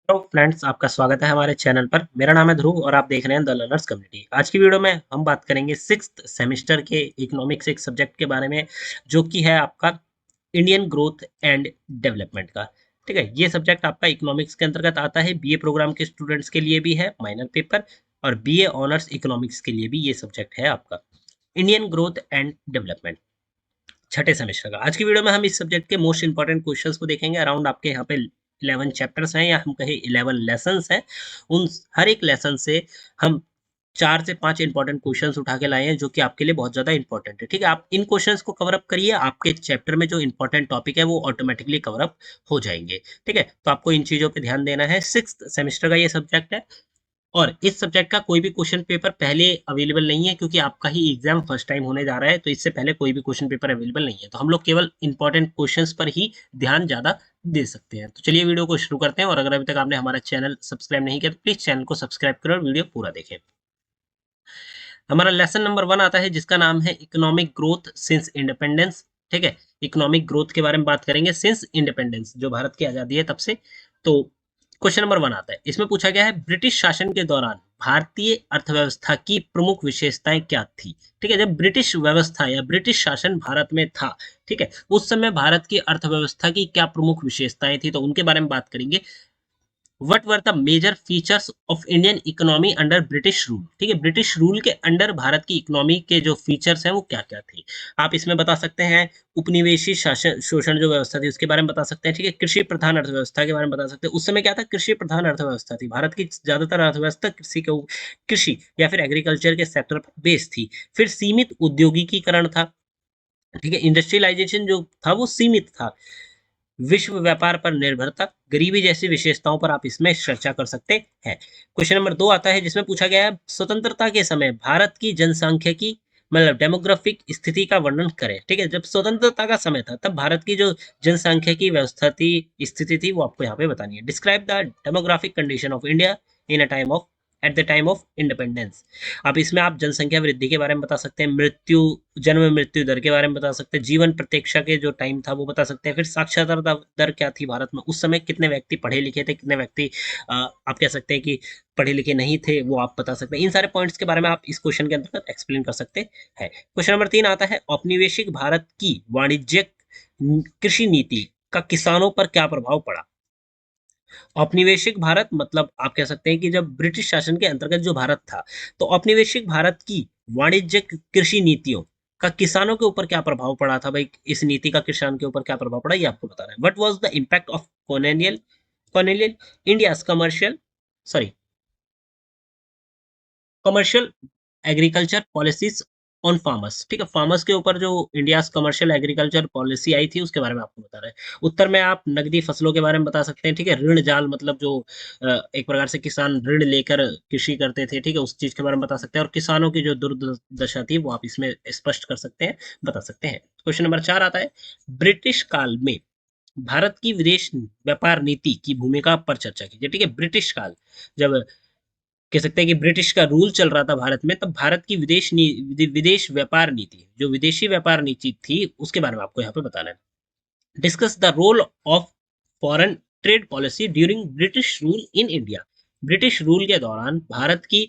Hello friends, आपका स्वागत है हमारे चैनल पर। मेरा नाम है ध्रुव और आप देख रहे हैं द लर्नर्स कम्युनिटी। आज की वीडियो में हम बात करेंगे सिक्स्थ सेमेस्टर के इकोनॉमिक्स एक सब्जेक्ट के बारे में, जो कि है आपका इंडियन ग्रोथ एंड डेवलपमेंट का। ठीक है, ये सब्जेक्ट आपका इकोनॉमिक्स के अंतर्गत आता है। बीए प्रोग्राम के स्टूडेंट्स के लिए भी है माइनर पेपर, और बीए ऑनर्स इकोनॉमिक्स के लिए भी ये सब्जेक्ट है आपका इंडियन ग्रोथ एंड डेवलपमेंट, छठे सेमेस्टर का। आज की वीडियो में हम इस सब्जेक्ट के मोस्ट इंपॉर्टेंट क्वेश्चंस को देखेंगे। अराउंड आपके यहाँ पे 11 चैप्टर्स हैं, या हम कहें 11 लेसन्स हैं। उन हर एक लेसन से हम 4 से 5 इंपॉर्टेंट क्वेश्चंस उठा के लाए हैं, जो कि आपके लिए बहुत ज्यादा इंपॉर्टेंट है। ठीक है, आप इन क्वेश्चंस को कवर अप करिए, आपके चैप्टर में जो इंपॉर्टेंट टॉपिक है वो ऑटोमेटिकली कवर अप हो जाएंगे। ठीक है, तो आपको इन चीजों पे ध्यान देना है। सिक्स्थ सेमेस्टर का ये सब्जेक्ट है, और इस सब्जेक्ट का कोई भी क्वेश्चन पेपर पहले अवेलेबल नहीं है, क्योंकि आपका ही एग्जाम फर्स्ट टाइम होने जा रहा है। तो इससे पहले कोई भी क्वेश्चन पेपर अवेलेबल नहीं है, तो हम लोग केवल इंपॉर्टेंट क्वेश्चंस पर ही ध्यान ज्यादा दे सकते हैं। तो चलिए वीडियो को शुरू करते हैं, और अगर अभी तक आपने हमारा चैनल सब्सक्राइब नहीं किया तो प्लीज चैनल को सब्सक्राइब करें और वीडियो पूरा देखें। हमारा लेसन नंबर 1 आता है, जिसका नाम है इकोनॉमिक ग्रोथ सिंस इंडिपेंडेंस। ठीक है, इकोनॉमिक ग्रोथ के बारे में बात करेंगे सिंस इंडिपेंडेंस, जो भारत की आजादी है तब से। तो क्वेश्चन नंबर 1 आता है, इसमें पूछा गया है ब्रिटिश शासन के दौरान भारतीय अर्थव्यवस्था की प्रमुख विशेषताएं क्या थी। ठीक है, जब ब्रिटिश व्यवस्था या ब्रिटिश शासन भारत में था, ठीक है, उस समय भारत की अर्थव्यवस्था की क्या प्रमुख विशेषताएं थी, तो उनके बारे में बात करेंगे। What were the major features of Indian economy under British rule. ठीक है, ब्रिटिश रूल के अंडर भारत की इकोनॉमी के जो फीचर्स हैं वो क्या क्या थे, आप इसमें बता सकते हैं। उपनिवेशी शासन शोषण जो व्यवस्था थी उसके बारे में बता सकते हैं। ठीक है, कृषि प्रधान अर्थव्यवस्था के बारे में बता सकते हैं। उस समय क्या था, कृषि प्रधान अर्थव्यवस्था थी। भारत की ज्यादातर अर्थव्यवस्था कृषि या फिर एग्रीकल्चर के सेक्टर पर बेस्ड थी। फिर सीमित औद्योगिकीकरण था। ठीक है, इंडस्ट्रियलाइजेशन जो था वो सीमित था। विश्व व्यापार पर निर्भरता, गरीबी जैसी विशेषताओं पर आप इसमें चर्चा कर सकते हैं। क्वेश्चन नंबर 2 आता है, जिसमें पूछा गया है स्वतंत्रता के समय भारत की जनसांख्यिकी मतलब डेमोग्राफिक स्थिति का वर्णन करें। ठीक है, जब स्वतंत्रता का समय था तब भारत की जो जनसांख्यिकी व्यवस्था थी, स्थिति थी, वो आपको यहाँ पे बतानी है। Describe the demographic condition of India in a time of at the time of independence. अब इसमें आप जनसंख्या वृद्धि के बारे में बता सकते हैं, जन्म मृत्यु दर के बारे में बता सकते हैं, जीवन प्रतीक्षा के जो टाइम था वो बता सकते हैं, फिर साक्षरता दर क्या थी भारत में उस समय, कितने व्यक्ति पढ़े लिखे थे, कितने व्यक्ति आप कह सकते हैं कि पढ़े लिखे नहीं थे, वो आप बता सकते हैं। इन सारे पॉइंट्स के बारे में आप इस क्वेश्चन के अंतर्गत एक्सप्लेन कर सकते हैं। क्वेश्चन नंबर 3 आता है, औपनिवेशिक भारत की वाणिज्यिक कृषि नीति का किसानों पर क्या प्रभाव पड़ा। औपनिवेशिक भारत मतलब आप कह सकते हैं कि जब ब्रिटिश शासन के अंतर्गत जो भारत था, तो औपनिवेशिक भारत की वाणिज्यिक कृषि नीतियों का किसानों के ऊपर क्या प्रभाव पड़ा था। भाई, इस नीति का किसान के ऊपर क्या प्रभाव पड़ा, ये आपको बताना है। What was the impact of colonial India's commercial sorry commercial agriculture policies on farmers. ठीक है, फार्मर्स के ऊपर जो इंडिया कमर्शियल एग्रीकल्चर पॉलिसी आई थी उसके बारे में आपको बता रहे हैं। उत्तर में आप नकदी फसलों के बारे में बता सकते हैं। ठीक है, ऋण जाल मतलब जो एक प्रकार से किसान ऋण लेकर कृषि करते थे, ठीक है, उस चीज के बारे में बता सकते हैं। और किसानों की जो दुर्दशा थी वो आप इसमें स्पष्ट कर सकते हैं, बता सकते हैं। क्वेश्चन नंबर 4 आता है, ब्रिटिश काल में भारत की विदेश व्यापार नीति की भूमिका पर चर्चा कीजिए। ठीक है, ब्रिटिश काल, जब कह सकते हैं कि ब्रिटिश का रूल चल रहा था भारत में, तब भारत की विदेश व्यापार नीति, जो विदेशी व्यापार नीति थी, उसके बारे में आपको यहाँ पे बताना है। Discuss the role of foreign trade policy during British rule in India. British rule के दौरान भारत की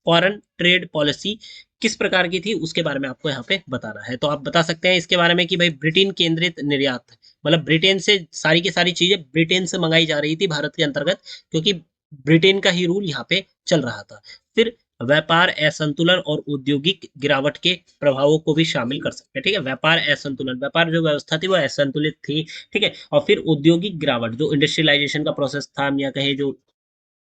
फॉरेन ट्रेड पॉलिसी किस प्रकार की थी उसके बारे में आपको यहाँ पे बताना है। तो आप बता सकते हैं इसके बारे में कि भाई ब्रिटेन केंद्रित निर्यात, मतलब ब्रिटेन से सारी की सारी चीजें ब्रिटेन से मंगाई जा रही थी भारत के अंतर्गत, क्योंकि ब्रिटेन का ही रूल यहाँ पे चल रहा था। फिर व्यापार असंतुलन और औद्योगिक गिरावट के प्रभावों को भी शामिल कर सकते हैं। ठीक है, व्यापार असंतुलन, व्यापार जो व्यवस्था थी वो असंतुलित थी। ठीक है, और फिर औद्योगिक गिरावट, जो इंडस्ट्रियलाइजेशन का प्रोसेस था, या कहे जो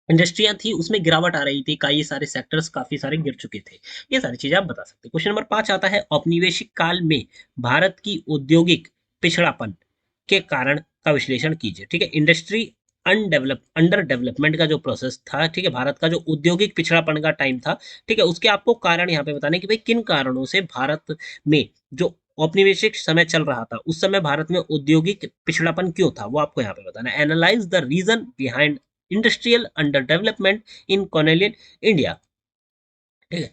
इंडस्ट्रियां थी उसमें गिरावट आ रही थी, कई सारे सेक्टर्स काफी सारे गिर चुके थे। ये सारी चीजें आप बता सकते हैं। क्वेश्चन नंबर 5 आता है, औपनिवेशिक काल में भारत की औद्योगिक पिछड़ापन के कारण का विश्लेषण कीजिए। ठीक है, इंडस्ट्री अंडर डेवलपमेंट का जो प्रोसेस था, ठीक है, भारत का जो औद्योगिक पिछड़ापन का टाइम था, ठीक है, उसके आपको कारण यहाँ पे बताने कि भाई किन कारणों से भारत में जो औपनिवेशिक समय चल रहा था उस समय भारत में औद्योगिक पिछड़ापन क्यों था, वो आपको यहाँ पे बताना है। Analyse the reason behind industrial under development in colonial India. ठीक है,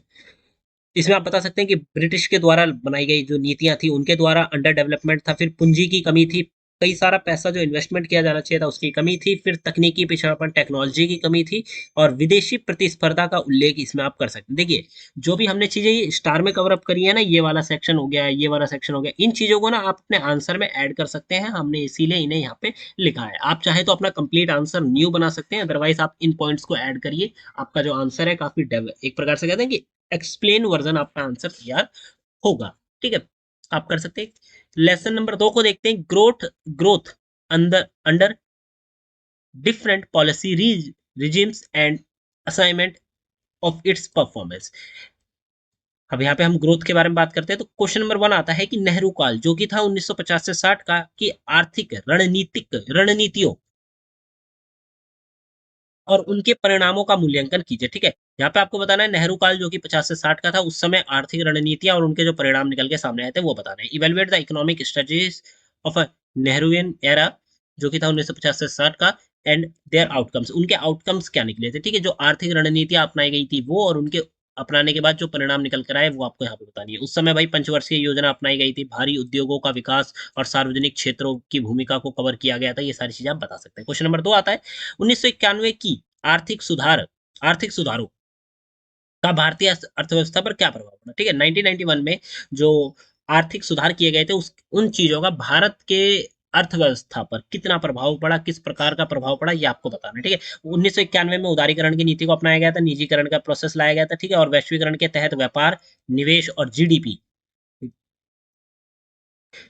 इसमें आप बता सकते हैं कि ब्रिटिश के द्वारा बनाई गई जो नीतियां थी उनके द्वारा अंडर डेवलपमेंट था, फिर पूंजी की कमी थी, कई सारा पैसा जो इन्वेस्टमेंट किया जाना चाहिए था उसकी कमी थी, फिर तकनीकी पिछड़ापन, टेक्नोलॉजी की कमी थी, और विदेशी प्रतिस्पर्धा का उल्लेख इसमें आप कर सकते हैं। देखिए, जो भी हमने चीजें स्टार में कवर अप करी है ना, ये वाला सेक्शन हो गया, ये वाला सेक्शन हो गया, इन चीजों को ना आप अपने आंसर में ऐड कर सकते हैं, हमने इसीलिए इन्हें यहाँ पे लिखा है। आप चाहे तो अपना कंप्लीट आंसर न्यू बना सकते हैं, अदरवाइज आप इन पॉइंट्स को ऐड करिए, आपका जो आंसर है काफी एक प्रकार से कहते हैं कि एक्सप्लेन वर्जन आपका आंसर तैयार होगा। ठीक है, आप कर सकते हैं। लेसन नंबर 2 को देखते हैं, ग्रोथ ग्रोथ अंदर under different policy regimes and assignment of its performance. अब यहाँ पे हम ग्रोथ के बारे में बात करते हैं, तो क्वेश्चन नंबर 1 आता है कि नेहरू काल जो कि था 1950 से 60 का, कि आर्थिक रणनीतिक रणनीतियों और उनके परिणामों का मूल्यांकन कीजिए। ठीक है, यहाँ पे आपको बताना है नेहरू काल जो कि 50 से 60 का था, उस समय आर्थिक रणनीतियां और उनके जो परिणाम निकल के सामने आए थे वो बताना है। Evaluate the economic strategies of a Nehruvian era जो कि था 1950 से 60 का, एंड देयर आउटकम्स, उनके आउटकम्स क्या निकले थे। ठीक है, जो आर्थिक रणनीतियां अपनाई गई थी वो, और उनके अपनाने के बाद जो परिणाम निकल कर आए वो आपको यहाँ पे बतानी है। उस समय भाई पंचवर्षीय योजना अपनाई गई थी, भारी उद्योगों का विकास और सार्वजनिक क्षेत्रों की भूमिका को कवर किया गया था, ये सारी चीजें आप बता सकते हैं। क्वेश्चन नंबर 2 आता है 1991 की आर्थिक सुधारों का भारतीय अर्थव्यवस्था पर क्या प्रभाव पड़ा। ठीक है, 1991 में जो आर्थिक सुधार किए गए थे उस उन चीजों का भारत के अर्थव्यवस्था पर कितना प्रभाव पड़ा, किस प्रकार का प्रभाव पड़ा, ये आपको बताना है। ठीक है, 1991 में उदारीकरण की नीति को अपनाया गया था, निजीकरण का प्रोसेस लाया गया था। ठीक है, और वैश्वीकरण के तहत व्यापार, निवेश और जीडीपी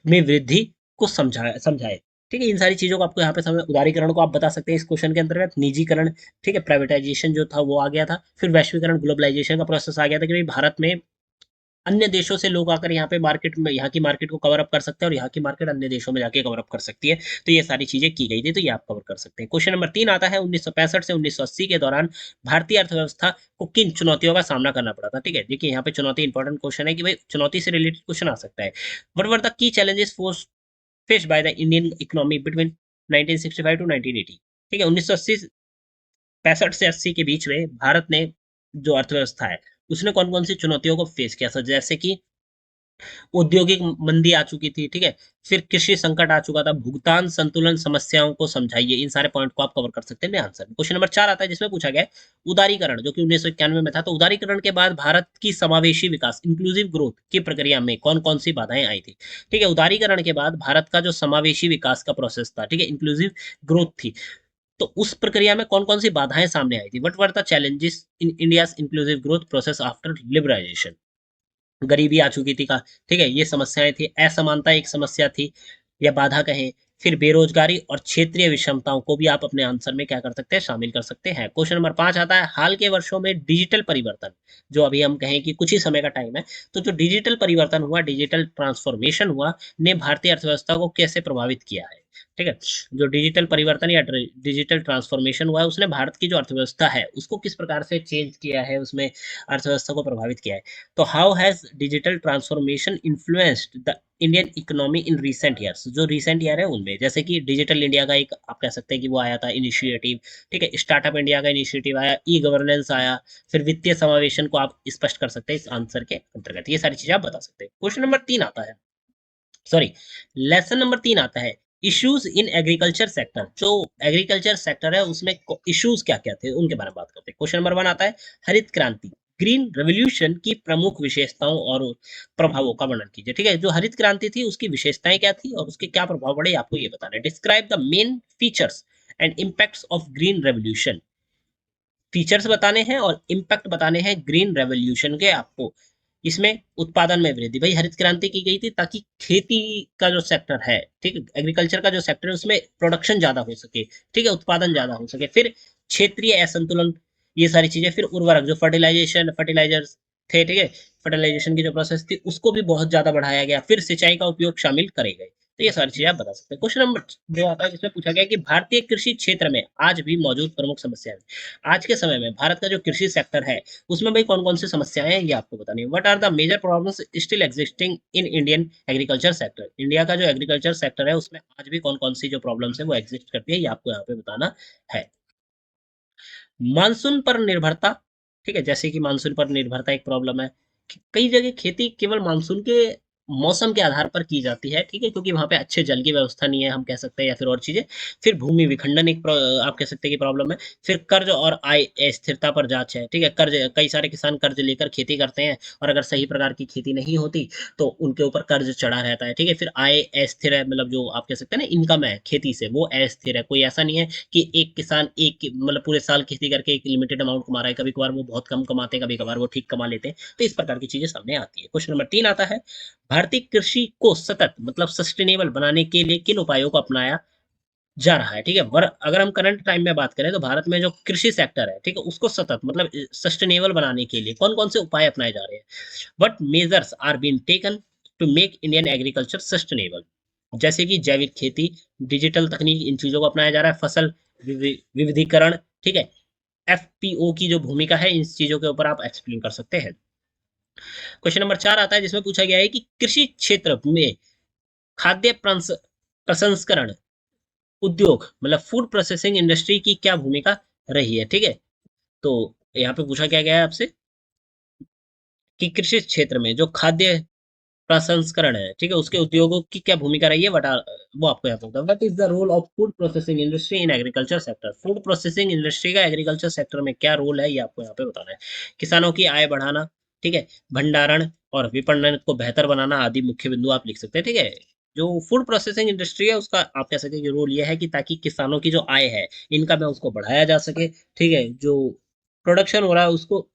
में वृद्धि को समझाए। ठीक है, इन सारी चीजों को आपको यहाँ पे समझ, उदारीकरण को आप बता सकते हैं इस क्वेश्चन के अंतर्गत, निजीकरण, ठीक है, प्राइवेटाइजेशन जो था वो आ गया था, फिर वैश्वीकरण ग्लोबलाइजेशन का प्रोसेस आ गया था कि भाई भारत में अन्य देशों से लोग आकर यहाँ पे मार्केट में, यहाँ की मार्केट को कवर अप कर सकते हैं और यहाँ की मार्केट अन्य देशों में जाके कवर अप कर सकती है। तो ये सारी चीजें की गई थी, तो ये आप कवर कर सकते हैं। क्वेश्चन नंबर 3 आता है 1965 से 1980 के दौरान भारतीय अर्थव्यवस्था को किन चुनौतियों का सामना करना पड़ा था। ठीक है, देखिए यहाँ पे चुनौती इंपॉर्टेंट क्वेश्चन है कि भाई चुनौती से रिलेटेड क्वेश्चन आ सकता है। What were the key challenges faced by the Indian economy between 1965 to 1980। ठीक है, 1980 65 से 80 के बीच में भारत ने जो अर्थव्यवस्था है उसने कौन कौन सी चुनौतियों को फेस किया था, जैसे कि औद्योगिक मंदी आ चुकी थी। ठीक है, फिर कृषि संकट आ चुका था, भुगतान संतुलन समस्याओं को समझाइए, इन सारे पॉइंट को आप कवर कर सकते हैं आंसर में। क्वेश्चन नंबर 4 आता है जिसमें पूछा गया है उदारीकरण जो कि 1991 में था, तो उदारीकरण के बाद भारत की समावेशी विकास इंक्लूसिव ग्रोथ की प्रक्रिया में कौन कौन सी बाधाएं आई थी। ठीक है, उदारीकरण के बाद भारत का जो समावेशी विकास का प्रोसेस था, ठीक है, इंक्लूसिव ग्रोथ थी, तो उस प्रक्रिया में कौन कौन सी बाधाएं सामने आई थी। What were the challenges in India's inclusive growth process after liberalisation. गरीबी आ चुकी थी का, ठीक है, ये समस्याएं थी, असमानता एक समस्या थी या बाधा कहें, फिर बेरोजगारी और क्षेत्रीय विषमताओं को भी आप अपने आंसर में क्या कर सकते हैं, शामिल कर सकते हैं। क्वेश्चन नंबर 5 आता है हाल के वर्षों में डिजिटल परिवर्तन, जो अभी हम कहें कि कुछ ही समय का टाइम है, तो जो डिजिटल परिवर्तन हुआ, डिजिटल ट्रांसफॉर्मेशन हुआ, ने भारतीय अर्थव्यवस्था को कैसे प्रभावित किया है। ठीक है, जो डिजिटल परिवर्तन या डिजिटल ट्रांसफॉर्मेशन हुआ है उसने भारत की जो अर्थव्यवस्था है उसको किस प्रकार से चेंज किया है, उसमें अर्थव्यवस्था को प्रभावित किया है। तो how has digital transformation influenced the Indian economy in recent years, जो रीसेंट ईयर है उनमें, जैसे कि डिजिटल इंडिया का एक आप कह सकते हैं कि वो आया था इनिशिएटिव। ठीक है, स्टार्टअप इंडिया का इनिशिएटिव आया, ई गवर्नेंस आया, फिर वित्तीय समावेशन को आप स्पष्ट कर सकते हैं इस आंसर के अंतर्गत, ये सारी चीजें आप बता सकते हैं। क्वेश्चन नंबर 3 आता है, सॉरी, लेसन नंबर 3 आता है इश्यूज इन एग्रीकल्चर सेक्टर, जो एग्रीकल्चर सेक्टर है उसमें इश्यूज क्या क्या थे उनके बारे में बात करते हैं। क्वेश्चन नंबर 1 आता है हरित क्रांति, ग्रीन रेवोल्यूशन की प्रमुख विशेषताओं और प्रभावों का वर्णन कीजिए। ठीक है, जो हरित क्रांति थी उसकी विशेषताएं क्या थी और उसके क्या प्रभाव पड़े आपको ये बताना है। Describe the main features and impacts of green revolution, features बताने हैं और इम्पैक्ट बताने हैं ग्रीन रेवोल्यूशन के आपको। इसमें उत्पादन में वृद्धि, भाई हरित क्रांति की गई थी ताकि खेती का जो सेक्टर है, ठीक है, एग्रीकल्चर का जो सेक्टर है उसमें प्रोडक्शन ज्यादा हो सके, ठीक है, उत्पादन ज्यादा हो सके। फिर क्षेत्रीय असंतुलन, ये सारी चीजें, फिर उर्वरक जो फर्टिलाइजर्स थे, ठीक है, फर्टिलाइजेशन की जो प्रोसेस थी उसको भी बहुत ज्यादा बढ़ाया गया, फिर सिंचाई का उपयोग शामिल करे गए। तो ये सारी चीजें आप बता सकते हैं। क्वेश्चन नंबर जो आता है जिसमें पूछा गया कि भारतीय कृषि क्षेत्र में आज भी मौजूद प्रमुख समस्याएं, आज के समय में भारत का जो कृषि सेक्टर है उसमें भाई कौन कौन सी समस्याएं हैं ये आपको बतानी है। What are the major problems still existing in Indian agriculture sector, India का जो एग्रीकल्चर सेक्टर है उसमें आज भी कौन कौन सी जो प्रॉब्लम्स है वो एग्जिस्ट करती है, ये आपको यहाँ पे बताना है। मानसून पर निर्भरता, ठीक है, जैसे कि मानसून पर निर्भरता एक प्रॉब्लम है, कई जगह खेती केवल मानसून के मौसम के आधार पर की जाती है, ठीक है, क्योंकि वहां पे अच्छे जल की व्यवस्था नहीं है, हम कह सकते हैं, या फिर और चीजें। फिर भूमि विखंडन एक आप कह सकते हैं कि प्रॉब्लम है। फिर कर्ज और आय स्थिरता पर जांच है, ठीक है, कर्ज, कई सारे किसान कर्ज लेकर खेती करते हैं, और अगर सही प्रकार की खेती नहीं होती तो उनके ऊपर कर्ज चढ़ा रहता है, ठीक है। फिर आय अस्थिर है, मतलब जो आप कह सकते हैं ना इनकम है खेती से, वो अस्थिर है। कोई ऐसा नहीं है कि एक किसान मतलब पूरे साल खेती करके एक लिमिटेड अमाउंट कमा रहा है, कभी कभार वो बहुत कम कमाते हैं, कभी कभार वो ठीक कमा लेते हैं। तो इस प्रकार की चीजें सामने आती है। क्वेश्चन नंबर 3 आता है, भारतीय कृषि को सतत मतलब सस्टेनेबल बनाने के लिए किन उपायों को अपनाया जा रहा है, ठीक है। अगर हम करंट टाइम में बात करें तो भारत में जो कृषि सेक्टर है, ठीक है, उसको सतत मतलब सस्टेनेबल बनाने के लिए कौन कौन से उपाय अपनाए जा रहे हैं। What measures are been taken to make Indian agriculture sustainable. जैसे कि जैविक खेती, डिजिटल तकनीक, इन चीजों को अपनाया जा रहा है, फसल विविधीकरण, ठीक है। एफपीओ की जो भूमिका है, इन चीजों के ऊपर आप एक्सप्लेन कर सकते हैं। क्वेश्चन नंबर 4 आता है, जिसमें पूछा गया है कि कृषि क्षेत्र में खाद्य प्रसंस्करण उद्योग मतलब फूड प्रोसेसिंग इंडस्ट्री की क्या भूमिका रही है, ठीक है। तो यहाँ पे पूछा क्या गया है आपसे कि कृषि क्षेत्र में जो खाद्य प्रसंस्करण है, ठीक है, उसके उद्योगों की क्या भूमिका रही है, वो आपको यहाँ पे होता है। What is the role of food processing industry in agriculture sector. Food processing industry का एग्रीकल्चर सेक्टर में क्या रोल है, ये आपको यहाँ पे बताना है। किसानों की आय बढ़ाना, ठीक है, भंडारण और विपणन को बेहतर बनाना आदि मुख्य बिंदु आप लिख सकते हैं, ठीक है। जो फूड प्रोसेसिंग इंडस्ट्री है उसका आप कह सकते हैं कि रोल ये है कि ताकि किसानों की जो आय है, इनकम है, उसको बढ़ाया जा सके, ठीक है। जो प्रोडक्शन हो रहा है उसको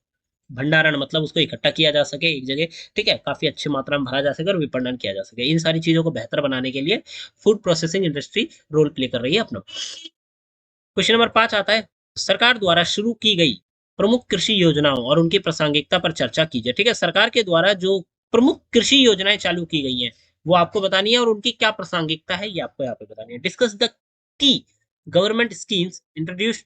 भंडारण मतलब उसको इकट्ठा किया जा सके एक जगह, ठीक है, काफी अच्छी मात्रा में भरा जा सके और विपणन किया जा सके। इन सारी चीजों को बेहतर बनाने के लिए food processing industry role play कर रही है अपना। क्वेश्चन नंबर 5 आता है, सरकार द्वारा शुरू की गई प्रमुख कृषि योजनाओं और उनकी प्रासंगिकता पर चर्चा कीजिए, ठीक है। सरकार के द्वारा जो प्रमुख कृषि योजनाएं चालू की गई हैं, वो आपको बतानी है, और उनकी क्या प्रासंगिकता है ये आपको यहाँ पे बतानी है। Discuss the key government schemes introduced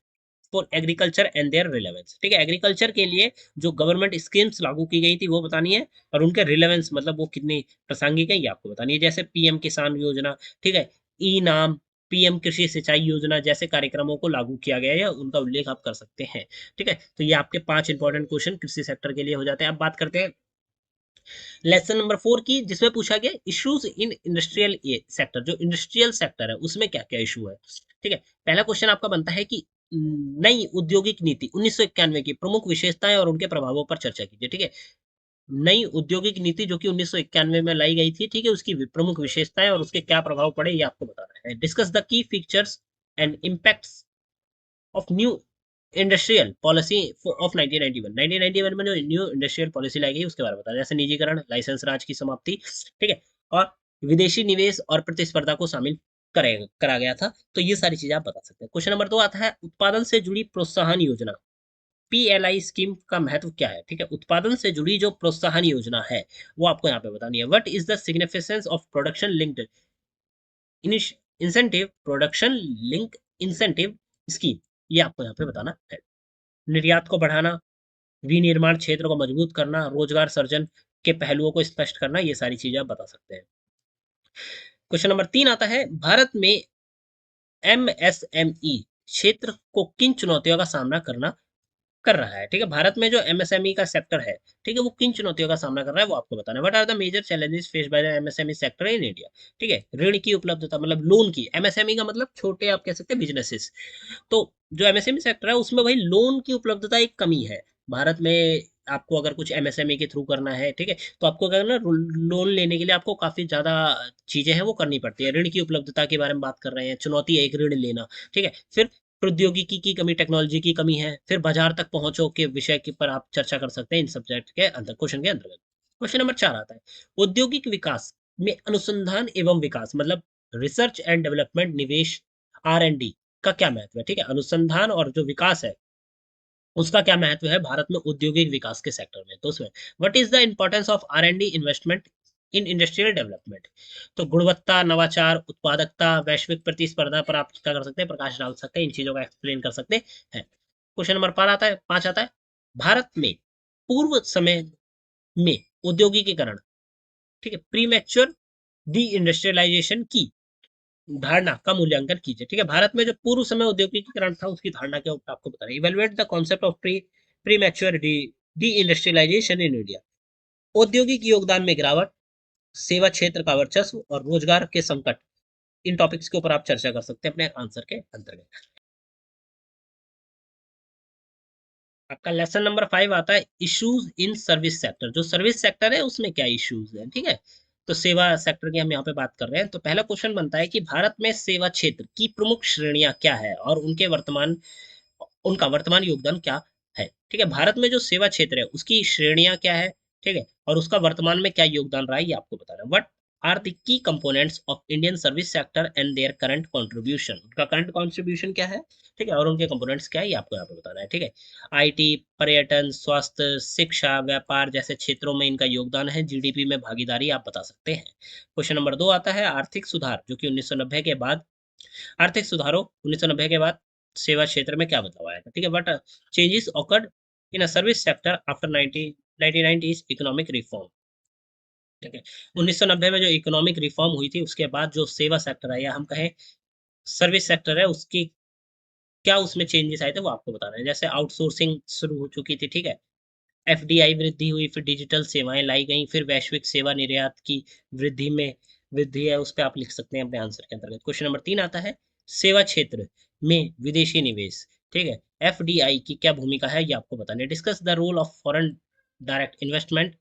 for agriculture and their relevance, ठीक है। एग्रीकल्चर के लिए जो गवर्नमेंट स्कीम्स लागू की गई थी वो बतानी है, और उनके रिलेवेंस मतलब वो कितनी प्रासंगिक है ये आपको बतानी है। जैसे पीएम किसान योजना, ठीक है, ई नाम, पीएम कृषि सिंचाई योजना जैसे कार्यक्रमों को लागू किया गया है, उनका उल्लेख आप कर सकते हैं, ठीक है। तो ये आपके 5 इंपॉर्टेंट क्वेश्चन कृषि सेक्टर के लिए हो जाते हैं। अब बात करते हैं लेसन नंबर 4 की, जिसमें पूछा गया इश्यूज इन इंडस्ट्रियल सेक्टर। जो इंडस्ट्रियल सेक्टर है उसमें क्या क्या इशू है, ठीक है। पहला क्वेश्चन आपका बनता है कि नई औद्योगिक नीति 1991 की प्रमुख विशेषताएं और उनके प्रभावों पर चर्चा कीजिए, ठीक है। नई औद्योगिक नीति जो कि 1991 में लाई गई थी, ठीक है, उसकी प्रमुख विशेषताएं और उसके क्या प्रभाव पड़े ये आपको बताना है। Discuss the key features and impacts of new industrial policy of 1991। 1991 में जो न्यू इंडस्ट्रियल पॉलिसी लाई गई उसके बारे में बताया, जैसे निजीकरण, लाइसेंस राज की समाप्ति, ठीक है, और विदेशी निवेश और प्रतिस्पर्धा को शामिल करा गया था। तो ये सारी चीजें आप बता सकते हैं। क्वेश्चन नंबर 2 आता है, उत्पादन से जुड़ी प्रोत्साहन योजना पीएलआई स्कीम का महत्व क्या है, ठीक है। उत्पादन से जुड़ी जो प्रोत्साहन योजना है वो आपको यहाँ पे बतानी है। What is the significance of production linked incentive, production link incentive scheme, ये आपको यहाँ पे बताना है। निर्यात को बढ़ाना, विनिर्माण क्षेत्र को मजबूत करना, रोजगार सृजन के पहलुओं को स्पष्ट करना, ये सारी चीजें आप बता सकते हैं। क्वेश्चन नंबर 3 आता है, भारत में एमएसएमई क्षेत्र को किन चुनौतियों का सामना कर रहा है, ठीक है। भारत में जो एमएसएमई का सेक्टर है, ठीक है, वो किन चुनौतियों का सामना कर रहा है वो आपको बताना है। What are the major challenges faced by the MSME sector in India, ठीक है। ऋण की उपलब्धता मतलब लोन की, एमएसएमई का मतलब छोटे आप कह सकते हैं बिजनेसेस। तो जो एमएसएमई सेक्टर है उसमें भाई लोन की उपलब्धता एक कमी है भारत में। आपको अगर कुछ एमएसएमई के थ्रू करना है, ठीक है, तो आपको क्या करना, लोन लेने के लिए आपको काफी ज्यादा चीजें हैं वो करनी पड़ती है। ऋण की उपलब्धता के बारे में बात कर रहे हैं, चुनौती है एक ऋण लेना, ठीक है। फिर प्रौद्योगिकी की कमी, टेक्नोलॉजी की कमी है। फिर बाजार तक पहुंचो के विषय के पर आप चर्चा कर सकते हैं इन सब्जेक्ट के अंदर, क्वेश्चन के अंतर्गत। क्वेश्चन नंबर 4 आता है, औद्योगिक विकास में अनुसंधान एवं विकास मतलब रिसर्च एंड डेवलपमेंट, निवेश, आर एंड डी का क्या महत्व है, ठीक है। अनुसंधान और जो विकास है उसका क्या महत्व है भारत में औद्योगिक विकास के सेक्टर में। तो उसमें what is the importance of R and D investment in industrial development. तो गुणवत्ता, नवाचार, उत्पादकता, वैश्विक प्रतिस्पर्धा पर आप क्या कर सकते हैं, प्रकाश डाल सकते हैं, इन चीजों का एक्सप्लेन कर सकते हैं। क्वेश्चन नंबर 5 आता है, भारत में पूर्व समय में औद्योगिकीकरण, ठीक है, प्रीमेच्योर डी इंडस्ट्रियलाइजेशन की धारणा का मूल्यांकन कीजिए, ठीक है। भारत में जो पूर्व समय औद्योगिकीकरण था उसकी धारणा के ऊपर आपको बताना है। Evaluate the concept of premature deindustrialisation in India. औद्योगिक योगदान में गिरावट, सेवा क्षेत्र का वर्चस्व और रोजगार के संकट, इन टॉपिक्स के ऊपर आप चर्चा कर सकते हैं अपने आंसर के अंतर्गत। आपका लेसन नंबर 5 आता है इश्यूज इन सर्विस सेक्टर। जो सर्विस सेक्टर है उसमें क्या इश्यूज है, ठीक है। तो सेवा सेक्टर की हम यहाँ पे बात कर रहे हैं। तो पहला क्वेश्चन बनता है कि भारत में सेवा क्षेत्र की प्रमुख श्रेणियां क्या है और उनका वर्तमान योगदान क्या है, ठीक है। भारत में जो सेवा क्षेत्र है उसकी श्रेणियां क्या है, ठीक है, और उसका वर्तमान में क्या योगदान रहा है ये आपको बताना है। What are the key components of Indian service sector and their current contribution, उनका करंट कंट्रीब्यूशन क्या है, ठीक है, और उनके कंपोनेंट्स क्या है ये आपको यहाँ पे बताना है, ठीक है। आईटी, पर्यटन, स्वास्थ्य, शिक्षा, व्यापार जैसे क्षेत्रों में इनका योगदान है। जीडीपी में भागीदारी आप बता सकते हैं। क्वेश्चन नंबर 2 आता है आर्थिक सुधार, जो कि 1990 के बाद आर्थिक सुधारों 1990 के बाद सेवा क्षेत्र में क्या बदलाव आया था, ठीक है। But changes occurred in a service sector after 1990s economic reform, ठीक है। 1990 में जो इकोनॉमिक रिफॉर्म हुई थी उसके बाद जो सेवा सेक्टर है या हम कहें सर्विस सेक्टर है उसकी क्या उसमें चेंजेस आए थे वो आपको बताना है। जैसे आउटसोर्सिंग शुरू हो चुकी थी, ठीक है। एफडीआई वृद्धि हुई, फिर डिजिटल सेवाएं लाई गई, फिर वैश्विक सेवा निर्यात की वृद्धि में वृद्धि है, उस पे आप लिख सकते हैं अपने आंसर के अंतर्गत। क्वेश्चन नंबर 3 आता है सेवा क्षेत्र में विदेशी निवेश, ठीक है। एफडीआई की क्या भूमिका है ये आपको बताना है। Discuss the role of foreign direct investment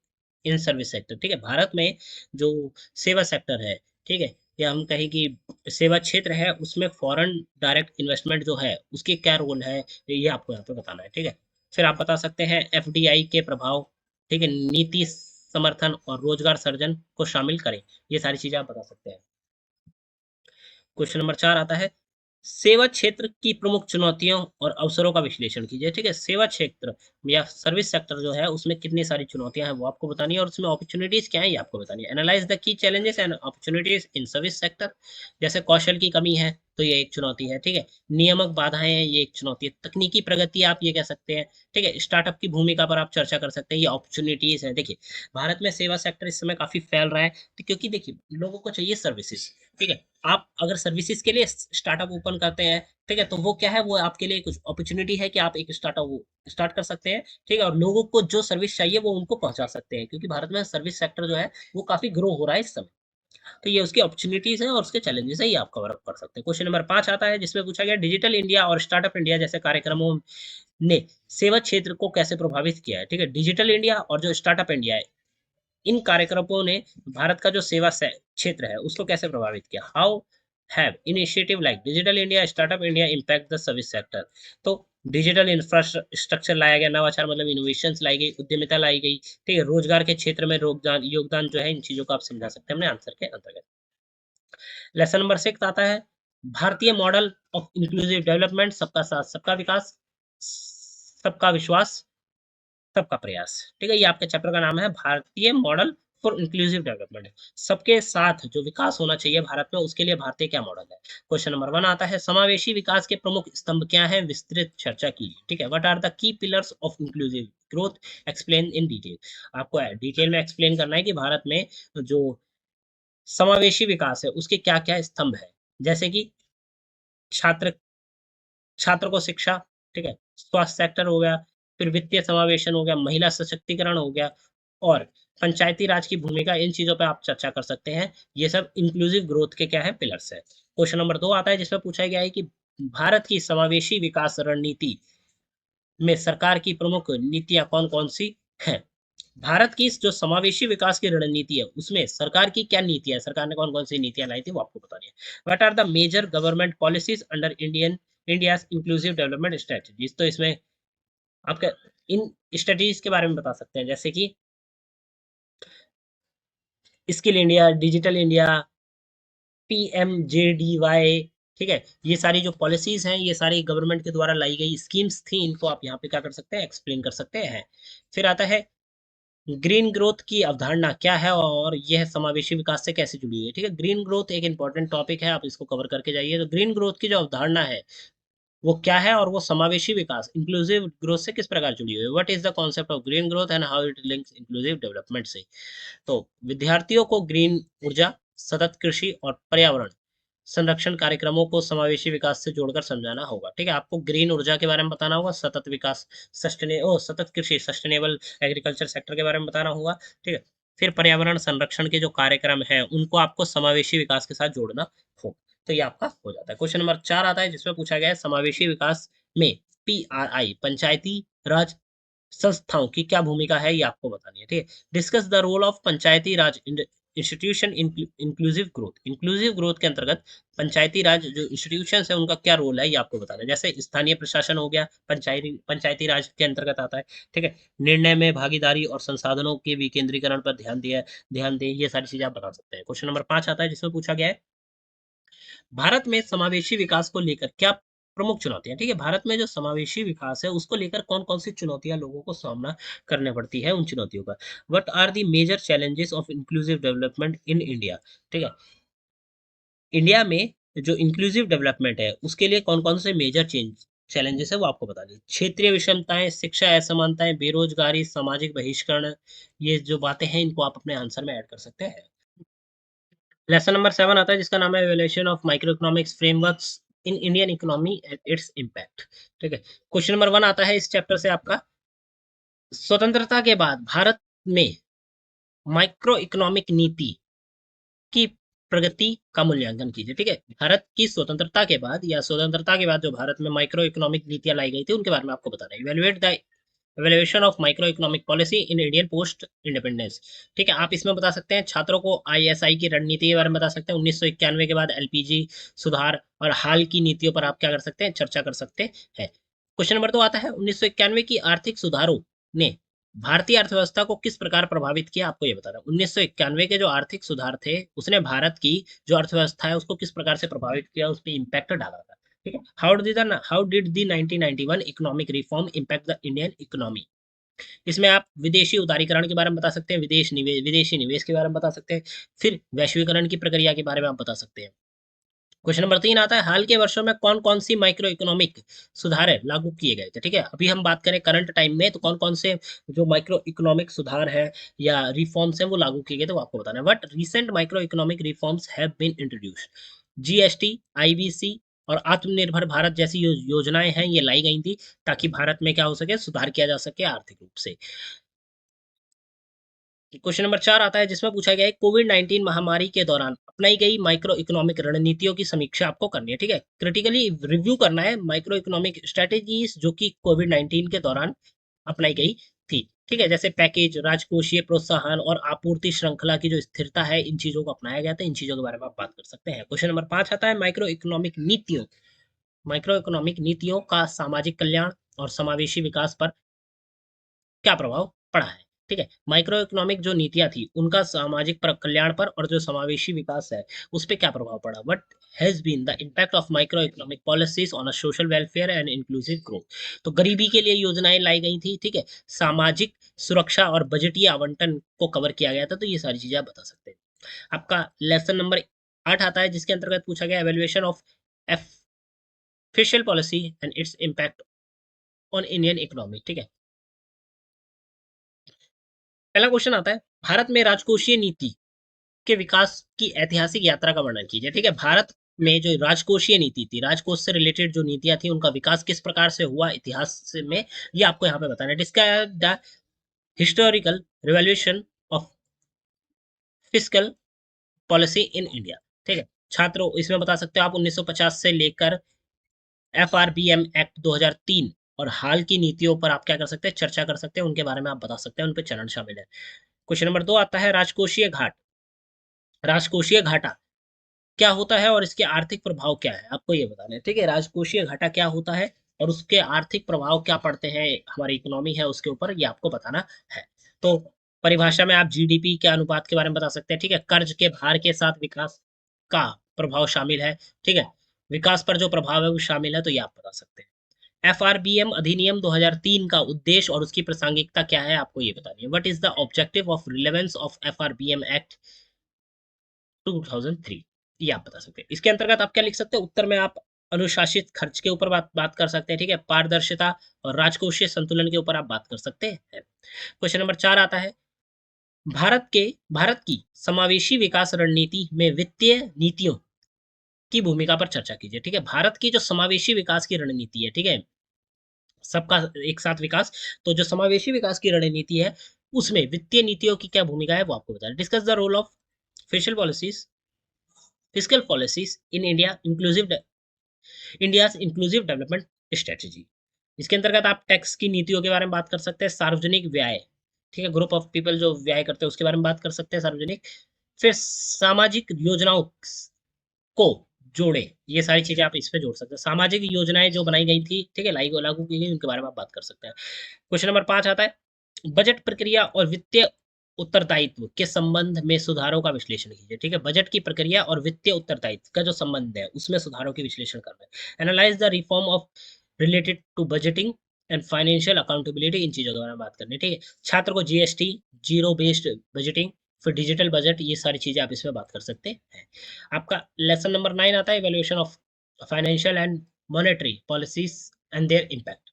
in service sector, ठीक है। भारत में जो सेवा सेक्टर है, ठीक है, या हम कहें कि सेवा क्षेत्र है उसमें फॉरेन डायरेक्ट इन्वेस्टमेंट जो है उसकी क्या रोल है ये आपको यहाँ पे बताना है, ठीक है। फिर आप बता सकते हैं एफडीआई के प्रभाव, ठीक है, नीति समर्थन और रोजगार सृजन को शामिल करें। ये सारी चीजें आप बता सकते हैं। क्वेश्चन नंबर 4 आता है सेवा क्षेत्र की प्रमुख चुनौतियों और अवसरों का विश्लेषण कीजिए, ठीक है। सेवा क्षेत्र या सर्विस सेक्टर जो है उसमें कितनी सारी चुनौतियां हैं वो आपको बतानी है और उसमें अपॉर्चुनिटीज क्या है ये आपको बतानी है। Analyse the key challenges and opportunities in service sector, जैसे कौशल की कमी है तो ये एक चुनौती है, ठीक है। नियामक बाधाएं हैं ये एक चुनौती है। तकनीकी प्रगति आप ये कह सकते हैं, ठीक है। स्टार्टअप की भूमिका पर आप चर्चा कर सकते हैं, ये अपॉर्चुनिटीज है। देखिए भारत में सेवा सेक्टर इस समय काफी फैल रहा है, तो क्योंकि देखिए लोगों को चाहिए सर्विसेज, ठीक है। आप अगर सर्विसेज के लिए स्टार्टअप ओपन करते हैं, ठीक है, तो वो क्या है, वो आपके लिए कुछ अपॉर्चुनिटी है कि आप एक स्टार्टअप स्टार्ट कर सकते हैं, ठीक है, और लोगों को जो सर्विस चाहिए वो उनको पहुंचा सकते हैं, क्योंकि भारत में सर्विस सेक्टर जो है वो काफी ग्रो हो रहा है इस समय। तो ये उसकी अपॉर्चुनिटीज है और उसके चैलेंजेस है, ये आप कवर अप कर सकते हैं। क्वेश्चन नंबर 5 आता है जिसमें पूछा गया डिजिटल इंडिया और स्टार्टअप इंडिया जैसे कार्यक्रमों ने सेवा क्षेत्र को कैसे प्रभावित किया है, ठीक है। डिजिटल इंडिया और जो स्टार्टअप इंडिया है इन कार्यक्रमों ने भारत का जो सेवा क्षेत्र है उसको कैसे प्रभावित किया। How have initiative like digital India, startup India impact the service sector. तो डिजिटल इंफ्रास्ट्रक्चर लाया गया, नवाचार मतलब इनोवेशंस लाई गई, उद्यमिता लाई गई, ठीक है। रोजगार के क्षेत्र में योगदान योगदान जो है इन चीजों को आप समझा सकते हैं अपने आंसर के अंतर्गत। लेसन नंबर 6 आता है भारतीय मॉडल ऑफ इंक्लूसिव डेवलपमेंट, सबका साथ सबका विकास, सबका विश्वास, सबका प्रयास, ठीक है। ये आपके चैप्टर का नाम है भारतीय मॉडल फॉर इंक्लूसिव डेवलपमेंट। सबके साथ जो विकास होना चाहिए भारत में उसके लिए भारतीय क्या मॉडल है। क्वेश्चन नंबर 1 आता है समावेशी विकास के प्रमुख स्तंभ क्या हैं, विस्तृत चर्चा कीजिए, ठीक है। What are the key pillars of inclusive growth, explain in detail. आपको डिटेल में एक्सप्लेन करना है कि भारत में जो समावेशी विकास है उसके क्या क्या स्तंभ है, जैसे कि छात्र छात्र को शिक्षा, ठीक है, स्वास्थ्य सेक्टर हो गया, फिर वित्तीय समावेशन हो गया, महिला सशक्तिकरण हो गया, और पंचायती राज की भूमिका, इन चीजों पे आप चर्चा कर सकते हैं। ये सब इंक्लूसिव ग्रोथ के क्या है, पिलर्स है। क्वेश्चन नंबर 2 आता है जिसमें पूछा गया है कि भारत की समावेशी विकास रणनीति में सरकार की प्रमुख नीतियां कौन कौन सी हैं। भारत की जो समावेशी विकास की रणनीति है उसमें सरकार की क्या नीतियां है, सरकार ने कौन कौन सी नीतियां लाई थी वो आपको बतानी है। What are the major government policies under India inclusive development strategies. तो इसमें आपका इन स्ट्रेटजीज के बारे में बता सकते हैं, जैसे कि skill India, digital India, PMJDY, ठीक है। ये सारी जो पॉलिसीज हैं ये सारी गवर्नमेंट के द्वारा लाई गई स्कीम्स थी, इनको आप यहाँ पे क्या कर सकते हैं, एक्सप्लेन कर सकते हैं। फिर आता है ग्रीन ग्रोथ की अवधारणा क्या है और यह समावेशी विकास से कैसे जुड़ी है, ठीक है। ग्रीन ग्रोथ एक इंपॉर्टेंट टॉपिक है, आप इसको कवर करके जाइए। तो ग्रीन ग्रोथ की जो अवधारणा है वो क्या है और वो समावेशी विकास इंक्लूसिव ग्रोथ से किस प्रकार जुड़ी हुई है। What is the concept of green growth and how it links inclusive development से। तो विद्यार्थियों को ग्रीन ऊर्जा, सतत कृषि और पर्यावरण संरक्षण कार्यक्रमों को समावेशी विकास से जोड़कर समझाना होगा, ठीक है। आपको ग्रीन ऊर्जा के बारे में बताना होगा, सतत विकास सतत कृषि सस्टेनेबल एग्रीकल्चर सेक्टर के बारे में बताना होगा, ठीक है। फिर पर्यावरण संरक्षण के जो कार्यक्रम है उनको आपको समावेशी विकास के साथ जोड़ना होगा। तो ये आपका हो जाता है। क्वेश्चन नंबर 4 आता है जिसमें पूछा गया है समावेशी विकास में पीआरआई पंचायती राज संस्थाओं की क्या भूमिका है ये आपको बतानी है। ठीक है, discuss the role of Panchayati Raj institution inclusive growth. Inclusive growth के अंतर्गत पंचायती राज जो इंस्टीट्यूशन है उनका क्या रोल है ये आपको बताना है। जैसे स्थानीय प्रशासन हो गया, पंचायती राज के अंतर्गत आता है। ठीक है, निर्णय में भागीदारी और संसाधनों के विकेंद्रीकरण पर ध्यान दें, ये सारी चीजें आप बता सकते हैं। क्वेश्चन नंबर 5 आता है जिसमें पूछा गया है भारत में समावेशी विकास को लेकर क्या प्रमुख चुनौतियां। ठीक है, भारत में जो समावेशी विकास है उसको लेकर कौन कौन सी चुनौतियां लोगों को सामना करने पड़ती है, उन चुनौतियों का। What are the major challenges of inclusive development in India. ठीक है, इंडिया में जो इंक्लूसिव डेवलपमेंट है उसके लिए कौन कौन से मेजर चैलेंजेस है वो आपको बता दें। क्षेत्रीय विषमताएं, शिक्षा असमानताएं, बेरोजगारी, सामाजिक बहिष्करण, ये जो बातें हैं इनको आप अपने आंसर में ऐड कर सकते हैं। लेसन नंबर 7 आता है जिसका नाम है evaluation of micro economics frameworks in Indian economy and its impact. ठीक है, क्वेश्चन नंबर 1 आता है इस चैप्टर से आपका स्वतंत्रता के बाद भारत में माइक्रो इकोनॉमिक नीति की प्रगति का मूल्यांकन कीजिए। ठीक है, भारत की स्वतंत्रता के बाद या स्वतंत्रता के बाद जो भारत में माइक्रो इकोनॉमिक नीतियां लाई गई थी उनके बारे में आपको बताना है। Evaluate the evaluation of micro economic policy in Indian post independence. ठीक है, आप इसमें बता सकते हैं छात्रों को आईएसआई की रणनीति के बारे में बता सकते हैं। 1991 के बाद एलपीजी सुधार और हाल की नीतियों पर आप क्या कर सकते हैं, चर्चा कर सकते हैं। क्वेश्चन नंबर 2 आता है 1991 की आर्थिक सुधारों ने भारतीय अर्थव्यवस्था को किस प्रकार प्रभावित किया, आपको ये बताना है। 1991 के जो आर्थिक सुधार थे उसने भारत की जो अर्थव्यवस्था है उसको किस प्रकार से प्रभावित किया, उस पर इम्पैक्ट डाला था। ठीक है, how did the 1991 economic reform impact the Indian economy. इसमें आप विदेशी उदारीकरण के बारे में बता सकते हैं, विदेशी निवेश के बारे में बता सकते हैं, फिर वैश्वीकरण की प्रक्रिया के बारे में आप बता सकते हैं। क्वेश्चन नंबर 3 आता है हाल के वर्षों में कौन कौन सी माइक्रो इकोनॉमिक सुधार है लागू किए गए थे। ठीक है, अभी हम बात करें करंट टाइम में तो कौन कौन से जो माइक्रो इकोनॉमिक सुधार है या रिफॉर्म्स हैं वो लागू किए गए थे वो आपको बताना है। What recent micro economic reforms have been introduced. GST, IBC और आत्मनिर्भर भारत जैसी योजनाएं हैं ये लाई गई थी ताकि भारत में क्या हो सके, सुधार किया जा सके आर्थिक रूप से। क्वेश्चन नंबर 4 आता है जिसमें पूछा गया है कोविड-19 महामारी के दौरान अपनाई गई माइक्रो इकोनॉमिक रणनीतियों की समीक्षा आपको करनी है। ठीक है, क्रिटिकली रिव्यू करना है माइक्रो इकोनॉमिक स्ट्रेटेजीज जो कि कोविड-19 के दौरान अपनाई गई थी। ठीक है, जैसे पैकेज, राजकोषीय प्रोत्साहन और आपूर्ति श्रृंखला की जो स्थिरता है, इन चीजों को अपनाया गया था, इन चीजों के बारे में आप बात कर सकते हैं। क्वेश्चन नंबर 5 आता है माइक्रो इकोनॉमिक नीतियों का सामाजिक कल्याण और समावेशी विकास पर क्या प्रभाव पड़ा है। ठीक है, माइक्रो इकोनॉमिक जो नीतियां थी उनका सामाजिक कल्याण पर और जो समावेशी विकास है उस पर क्या प्रभाव पड़ा। What has been the impact of micro economic policies on a social welfare and inclusive growth. तो गरीबी के लिए योजनाएं लाई गई थी। ठीक है, सामाजिक सुरक्षा और बजटीय आवंटन को कवर किया गया था। तो ये सारी चीजें आप बता सकते हैं। आपका लेसन नंबर 8 आता है जिसके अंतर्गत पूछा गया evaluation of fiscal policy and its impact on Indian economy. ठीक है, पहला क्वेश्चन आता है भारत में राजकोषीय नीति के विकास की ऐतिहासिक यात्रा का वर्णन कीजिए। ठीक है, भारत में जो राजकोषीय नीति थी, राजकोष से रिलेटेड जो नीतियां थी उनका विकास किस प्रकार से हुआ इतिहास में, ये आपको यहाँ पे बताना है। Describe the historical revolution of fiscal policy in India. ठीक है, छात्रों इसमें बता सकते हो आप 1950 से लेकर एफआरबीएम एक्ट 2003 और हाल की नीतियों पर आप क्या कर सकते हैं, चर्चा कर सकते हैं, उनके बारे में आप बता सकते हैं, उन पे चरण शामिल है। क्वेश्चन नंबर 2 आता है राजकोषीय घाटा क्या होता है और इसके आर्थिक प्रभाव क्या है, आपको ये बताना है। ठीक है, राजकोषीय घाटा क्या होता है और उसके आर्थिक प्रभाव क्या पड़ते हैं हमारी इकोनॉमी है उसके ऊपर, ये आपको बताना है। तो परिभाषा में आप जीडीपी के अनुपात के बारे में बता सकते हैं। ठीक है, कर्ज के भार के साथ विकास का प्रभाव शामिल है। ठीक है, विकास पर जो प्रभाव है वो शामिल है, तो ये आप बता सकते हैं। एफआरबीएम अधिनियम 2003 का उद्देश्य और उसकी प्रासंगिकता क्या है, आपको ये बतानी है। What is the objective of relevance of FRBM act 2003, ये आप बता सकते हैं। इसके अंतर्गत आप क्या लिख सकते हैं, उत्तर में आप अनुशासित खर्च के ऊपर बात कर सकते हैं। ठीक है, पारदर्शिता और राजकोषीय संतुलन के ऊपर आप बात कर सकते हैं। क्वेश्चन नंबर 4 आता है भारत की समावेशी विकास रणनीति में वित्तीय नीतियों की भूमिका पर चर्चा कीजिए। ठीक है, भारत की जो समावेशी विकास की रणनीति है, ठीक है, सबका एक साथ विकास, तो जो समावेशी विकास की रणनीति है उसमें वित्तीय नीतियों की क्या भूमिका है वो आपको बताना। Discuss the role of fiscal policies physical policies in India's inclusive development strategy. इसके अंतर्गत आप टैक्स की नीतियों के बारे में बात कर सकते हैं, सार्वजनिक व्यय, ठीक है, ग्रुप ऑफ पीपल जो व्यय करते हैं उसके बारे में बात कर सकते हैं सार्वजनिक। फिर सामाजिक योजनाओं को जोड़े, ये सारी चीजें आप इसमें जोड़ सकते हैं। सामाजिक योजनाएं जो बनाई गई थी, ठीक है, लागू की गई, उनके बारे में आप बात कर सकते हैं। क्वेश्चन नंबर 5 आता है, बजट प्रक्रिया और वित्तीय उत्तरदायित्व के संबंध में सुधारों का विश्लेषण कीजिए। ठीक है, बजट की प्रक्रिया और वित्तीय उत्तरदायित्व का जो संबंध है उसमें सुधारों की विश्लेषण करना है। Analyse the reform of related to budgeting and financial accountability, इन चीजों के बारे में बात करनी है। ठीक है, छात्र को जीएसटी, जीरो बेस्ड बजटिंग, फिर डिजिटल बजट, ये सारी चीजें आप इसमें बात कर सकते हैं। आपका लेसन नंबर 9 आता है, evaluation of financial and monetary policies and there impact.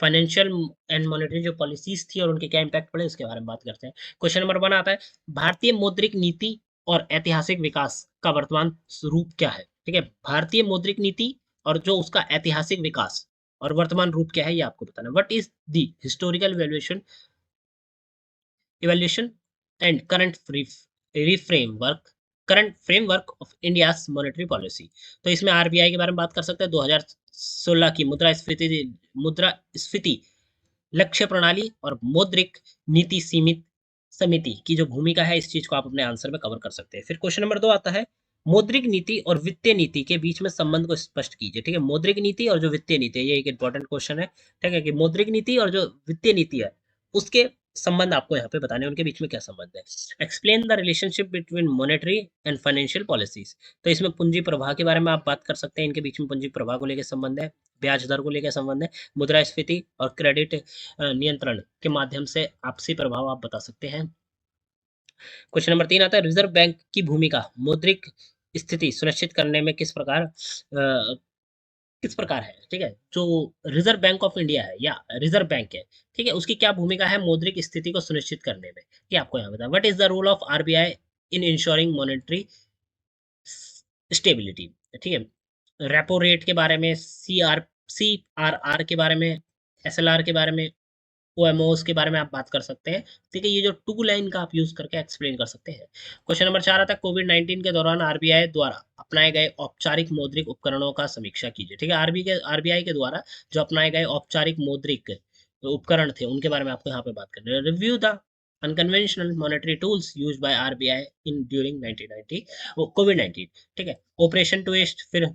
Financial and monetary जो पॉलिसीज थी और उनके क्या इम्पैक्ट पड़े उसके बारे में बात करते हैं। क्वेश्चन नंबर 1 आता है, भारतीय मौद्रिक नीति और ऐतिहासिक विकास का वर्तमान स्वरूप क्या है। ठीक है, भारतीय मौद्रिक नीति और जो उसका ऐतिहासिक विकास और वर्तमान रूप क्या है ये आपको बताना। What is the historical evaluation and current framework of India's monetary policy. तो इसमें आरबीआई के बारे में बात कर सकते हैं। 2016 की मुद्रास्फीति लक्ष्य प्रणाली और मौद्रिक नीति सीमित समिति की जो भूमिका है, इस चीज को आप अपने आंसर में कवर कर सकते हैं। फिर क्वेश्चन नंबर 2 आता है, मौद्रिक नीति और वित्तीय नीति के बीच में संबंध को स्पष्ट कीजिए। ठीक है, मौद्रिक नीति और जो वित्तीय नीति है, ये एक इंपॉर्टेंट क्वेश्चन है। ठीक है, कि मौद्रिक नीति और जो वित्तीय नीति है उसके संबंध आपको यहाँ पे बताने हैं, उनके बीच में क्या संबंध है। Explain the relationship between monetary and financial policies. तो इसमें पूंजी प्रवाह के बारे में आप बात कर सकते हैं, इनके बीच में पूंजी प्रवाह को लेकर संबंध है, ब्याज दर को लेकर संबंध है, मुद्रास्फीति और क्रेडिट नियंत्रण के माध्यम से आपसी प्रभाव आप बता सकते हैं। क्वेश्चन नंबर 3 आता है, रिजर्व बैंक की भूमिका मौद्रिक स्थिति सुनिश्चित करने में किस प्रकार है। ठीक है, जो रिजर्व बैंक ऑफ इंडिया है या रिजर्व बैंक है, ठीक है, उसकी क्या भूमिका है मौद्रिक स्थिति को सुनिश्चित करने में, ये आपको यहाँ बताया। What is the role of RBI in ensuring monetary stability. ठीक है, रेपो रेट के बारे में, सी आर आर के बारे में, एसएलआर के बारे में, ओएमओस के बारे में आप बात कर सकते हैं। ठीक है, ये जो टूल है इनका आप यूज करके एक्सप्लेन कर सकते हैं। क्वेश्चन नंबर 4 आता है, कोविड-19 के दौरान आरबीआई द्वारा अपनाए गए औपचारिक मौद्रिक उपकरणों का समीक्षा कीजिए। ठीक है, आरबीआई के द्वारा जो अपनाए गए औपचारिक मौद्रिक उपकरण थे उनके बारे में आपको यहाँ पे बात करनी है। Review the unconventional monetary tools used by RBI in during 1990 कोविड-19। ठीक है, ऑपरेशन ट्विस्ट, फिर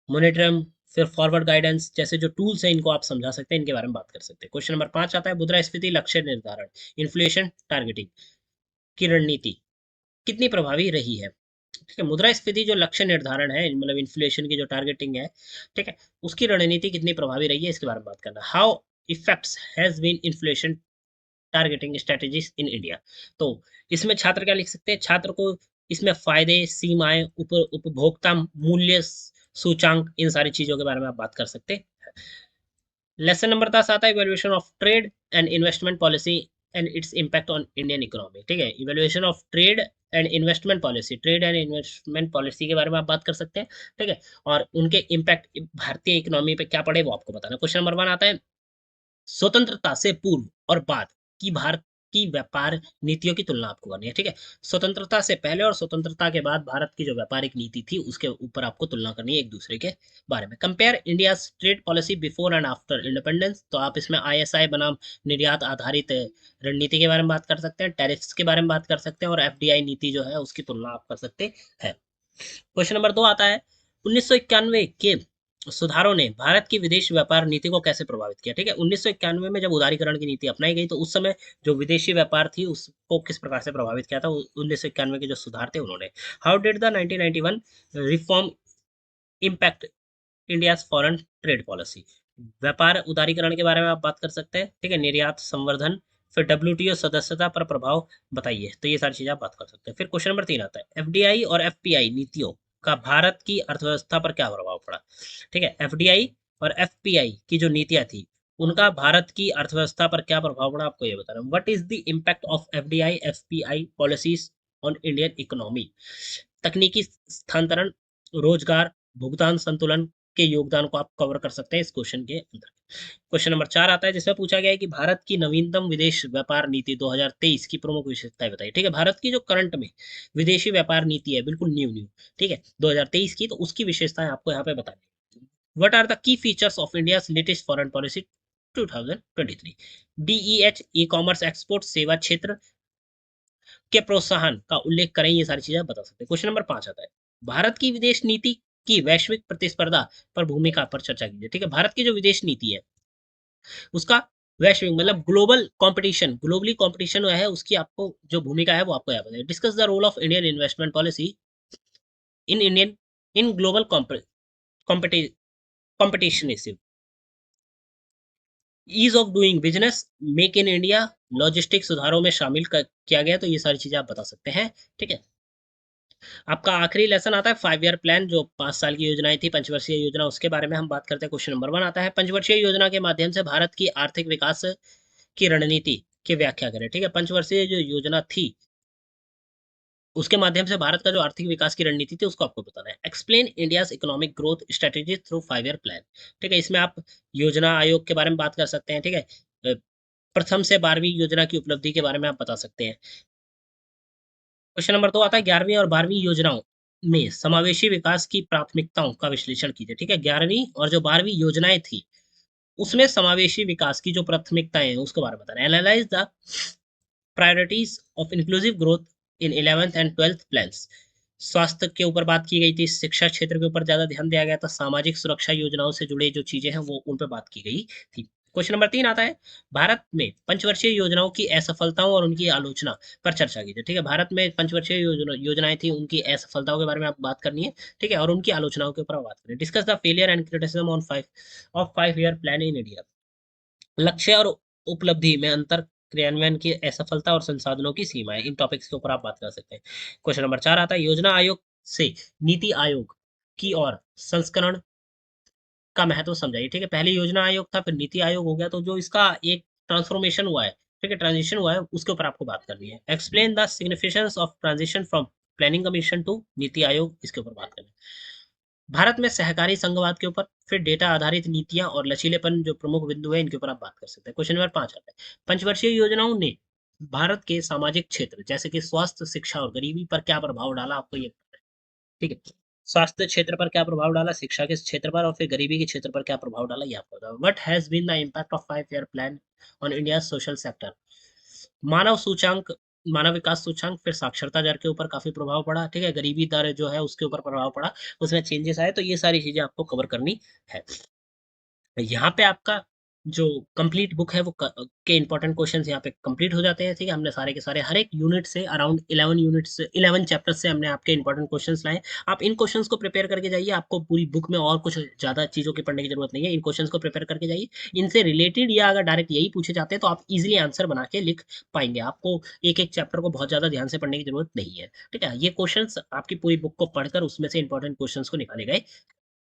मॉनिटरम, फिर फॉरवर्ड गाइडेंस जैसे जो टूल्स हैं इनको आप समझा सकते हैं, इनके बारे में बात कर सकते हैं। क्वेश्चन नंबर 5 आता है, मुद्रास्फीति लक्ष्य निर्धारण, इन्फ्लेशन टारगेटिंग की रणनीति कितनी प्रभावी रही है। ठीक है, मुद्रास्फीति जो लक्ष्य निर्धारण है, मतलब इन्फ्लेशन की जो टारगेटिंग है, ठीक है, उसकी रणनीति कितनी प्रभावी रही है इसके बारे में बात करना। How effects has been inflation targeting strategies in India. तो इसमें छात्र क्या लिख सकते हैं, छात्र को इसमें फायदे, सीमाएं, उपभोक्ता मूल्य सूचांक, इन सारी चीजों के बारे में आप बात कर सकते हैं। लेसन नंबर 10 आता है, evaluation of trade and investment policy and its impact on Indian economy. ठीक है, evaluation of trade and investment policy, trade and investment policy के बारे में आप बात कर सकते हैं। ठीक है, और उनके इम्पैक्ट भारतीय इकोनॉमी पे क्या पड़े वो आपको बताना। क्वेश्चन नंबर 1 आता है, स्वतंत्रता से पूर्व और बाद की भारत की व्यापार नीतियों की तुलना आपको करनी है। ठीक है, स्वतंत्रता से पहले और स्वतंत्रता के बाद भारत की जो व्यापारिक नीति थी उसके ऊपर आपको तुलना करनी है एक दूसरे के बारे में। Compare India trade policy before and after independence. तो आप इसमें आईएसआई बनाम निर्यात आधारित रणनीति के बारे में बात कर सकते हैं, टैरिफ्स के बारे में बात कर सकते हैं, और एफडीआई नीति जो है उसकी तुलना आप कर सकते हैं। क्वेश्चन नंबर 2 आता है, 1991 के सुधारों ने भारत की विदेश व्यापार नीति को कैसे प्रभावित किया। ठीक है, 1991 में जब उदारीकरण की नीति अपनाई गई तो उस समय जो विदेशी व्यापार थी उसको किस प्रकार से प्रभावित किया था, 1991 के जो सुधार थे उन्होंने। How did the 1991 reform impact India's foreign trade policy. व्यापार उदारीकरण के बारे में आप बात कर सकते हैं। ठीक है, निर्यात संवर्धन, फिर डब्ल्यूटीओ सदस्यता पर प्रभाव बताइए। तो ये सारी चीजें आप बात कर सकते हैं। फिर क्वेश्चन नंबर 3 आता है, एफडीआई और एफपीआई नीतियों का भारत की अर्थव्यवस्था पर क्या प्रभाव पड़ा। ठीक है, एफडीआई और एफपीआई की जो नीतियां थी उनका भारत की अर्थव्यवस्था पर क्या प्रभाव पड़ा आपको ये बताना। What is the impact of FDI FPI policies on Indian economy. तकनीकी स्थानांतरण, रोजगार, भुगतान संतुलन के योगदान को आप कवर कर सकते हैं इस क्वेश्चन के अंदर। क्वेश्चन नंबर 4 आता है जिसमें पूछा गया है कि भारत की नवीनतम विदेश व्यापार नीति 2023 की प्रमुख विशेषताएं बताइए। ठीक है, भारत की जो करंट में विदेशी व्यापार नीति है, बिल्कुल न्यू न्यू, ठीक है, 2023 की, तो उसकी विशेषताएं आपको यहाँ पे बतानी। What are the key features of India latest foreign policy 2023? डीईएच, ई कॉमर्स, एक्सपोर्ट, सेवा क्षेत्र के प्रोत्साहन का उल्लेख करें। ये सारी चीजें आप बता सकते हैं। क्वेश्चन नंबर 5 आता है, भारत की विदेश नीति की वैश्विक प्रतिस्पर्धा पर भूमिका पर चर्चा कीजिए। ठीक है, भारत की जो विदेश नीति है उसका वैश्विक मतलब ग्लोबल कंपटीशन, ग्लोबली कंपटीशन है उसकी आपको जो भूमिका है वो आपको यहाँ बताइए। Discuss the role of Indian investment policy in Indian in global competition, ease of doing business, make in India, logistic सुधारों में शामिल किया गया। तो ये सारी चीजें आप बता सकते हैं। ठीक है, आपका आखिरी लेसन आता है 5 ईयर प्लान, जो 5 साल की योजनाएं थी, पंचवर्षीय योजना, उसके बारे में हम बात करते हैं। क्वेश्चन नंबर 1 आता है, पंचवर्षीय योजना के माध्यम से भारत की आर्थिक विकास की रणनीति की व्याख्या करें। ठीक है, पंचवर्षीय जो योजना थी उसके माध्यम से भारत का जो आर्थिक विकास की रणनीति थी उसको आपको बताना है। Explain India's economic growth strategy through 5 year plan. ठीक है, इसमें आप योजना आयोग के बारे में बात कर सकते हैं। ठीक है, प्रथम से 12वीं योजना की उपलब्धि के बारे में आप बता सकते हैं। क्वेश्चन नंबर 2 आता है, 11वीं और 12वीं योजनाओं में समावेशी विकास की प्राथमिकताओं का विश्लेषण कीजिए। ठीक है, 11वीं और जो 12वीं योजनाएं थी उसमें समावेशी विकास की जो प्राथमिकताएं हैं उसके बारे में बताना है। Analyse the priorities of inclusive growth in 11th and 12th plans. स्वास्थ्य के ऊपर बात की गई थी, शिक्षा क्षेत्र के ऊपर ज्यादा ध्यान दिया गया था, सामाजिक सुरक्षा योजनाओं से जुड़े जो चीजें हैं वो उन पर बात की गई थी। क्वेश्चन नंबर 3 आता है, भारत में पंचवर्षीय योजनाओं की असफलताओं और उनकी आलोचना पर चर्चा कीजिए। ठीक है, भारत में पंचवर्षीय योजनाएं थी, उनकी असफलताओं के बारे में आप बात करनी है। ठीक है, और उनकी आलोचनाओं के ऊपर आप बात करें। Discuss the failure and criticism on 5 year plan in India. लक्ष्य और उपलब्धि में अंतर, क्रियान्वयन की असफलता और संसाधनों की सीमाएं, इन टॉपिक्स के ऊपर आप बात कर सकते हैं। क्वेश्चन नंबर 4 आता है, योजना आयोग से नीति आयोग की ओर संस्करण का महत्व समझाइए। ठीक है, पहले योजना आयोग था, फिर नीति आयोग हो गया, तो जो इसका एक ट्रांसफॉर्मेशन हुआ है, ठीक है, ट्रांजिशन हुआ है, उसके ऊपर आपको बात करनी है। Explain the significance of transition from planning commission to NITI Aayog, इसके ऊपर बात करनी है। भारत में सहकारी संघवाद के ऊपर, फिर डेटा आधारित नीतियां और लचीलेपन जो प्रमुख बिंदु है इनके ऊपर आप बात कर सकते हैं। क्वेश्चन नंबर 5 आता है, पंचवर्षीय योजनाओं ने भारत के सामाजिक क्षेत्र जैसे कि स्वास्थ्य, शिक्षा और गरीबी पर क्या प्रभाव डाला, आपको ये बताना है। ठीक है, स्वास्थ्य क्षेत्र पर क्या प्रभाव डाला, शिक्षा के क्षेत्र पर, और फिर गरीबी के क्षेत्र पर क्या प्रभाव डाला, ये आपको बताओ। What has been the impact of 5 year plan on India social sector. मानव सूचांक, मानव विकास सूचांक, फिर साक्षरता दर के ऊपर काफी प्रभाव पड़ा। ठीक है, गरीबी दर जो है उसके ऊपर प्रभाव पड़ा, उसमें चेंजेस आए। तो ये सारी चीजें आपको कवर करनी है। यहाँ पे आपका जो कंप्लीट बुक है वो के इंपॉर्टेंट क्वेश्चंस यहाँ पे कंप्लीट हो जाते हैं। ठीक है, हमने सारे के सारे हर एक यूनिट से अराउंड 11 यूनिट्स 11 चैप्टर्स से हमने आपके इंपॉर्टेंट क्वेश्चंस लाए। आप इन क्वेश्चंस को प्रिपेयर करके जाइए, आपको पूरी बुक में और कुछ ज्यादा चीजों की पढ़ने की जरूरत नहीं है। इन क्वेश्चंस को प्रिपेयर करके जाइए, इनसे रिलेटेड या अगर डायरेक्ट यही पूछे जाते हैं तो आप इजिली आंसर बना के लिख पाएंगे। आपको एक एक चैप्टर को बहुत ज्यादा ध्यान से पढ़ने की जरूरत नहीं है। ठीक है, ये क्वेश्चंस आपकी पूरी बुक को पढ़कर उसमें से इंपॉर्टेंट क्वेश्चंस को निकाले गए।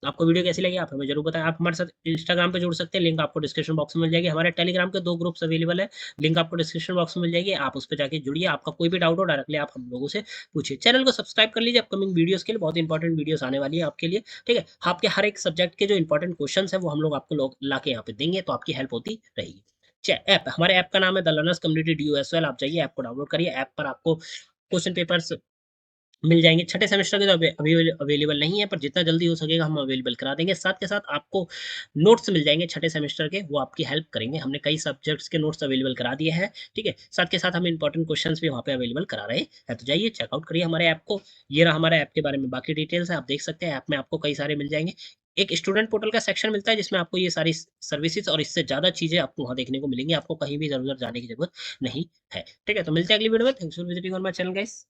आपको वीडियो कैसी लगी आप हमें जरूर बताएं। आप हमारे साथ इंस्टाग्राम पे जुड़ सकते हैं, लिंक आपको डिस्क्रिप्शन बॉक्स में मिल जाएगी। हमारे टेलीग्राम के 2 ग्रुप्स अवेलेबल है, लिंक आपको डिस्क्रिप्शन बॉक्स में मिल जाएगी। आप उस पर जाके जुड़िए, आपका कोई भी डाउट हो डायरेक्टली आप हम लोगों से पूछिए। चैनल को सब्सक्राइब कर लीजिए अपकमिंग वीडियोस के लिए, बहुत इंपॉर्टेंट वीडियोस आने वाली है आपके लिए। ठीक है, आपके हर एक सब्जेक्ट के जो इंपॉर्टेंट क्वेश्चन है वो हम लोग आपको ला के यहाँ पे देंगे, तो आपकी हेल्प होती रहेगी। ऐप, हमारे ऐप का नाम है द लर्नर्स कम्युनिटी DUSL। आप जाइए, ऐप को डाउनलोड करिए। ऐप पर आपको क्वेश्चन पेपर्स मिल जाएंगे। छठे सेमेस्टर के तो अभी अवेलेबल नहीं है, पर जितना जल्दी हो सकेगा हम अवेलेबल करा देंगे। साथ के साथ आपको नोट्स मिल जाएंगे छठे सेमेस्टर के, वो आपकी हेल्प करेंगे। हमने कई सब्जेक्ट्स के नोट्स अवेलेबल करा दिए हैं। ठीक है, साथ के साथ हम इंपॉर्टेंट क्वेश्चंस भी वहाँ पे अवेलेबल करा रहे हैं। तो जाइए चेकआउट करिए हमारे ऐप को। ये रहा हमारे ऐप के बारे में बाकी डिटेल्स है, आप देख सकते हैं। ऐप में आपको कई सारे मिल जाएंगे। एक स्टूडेंट पोर्टल का सेक्शन मिलता है जिसमें आपको ये सारी सर्विसेज और इससे ज्यादा चीजें आपको वहाँ देखने को मिलेंगी। आपको कहीं भी इधर उधर जाने की जरूरत नहीं है। ठीक है, तो मिलते हैं अगली वीडियो में। Thanks for visiting on my channel guys.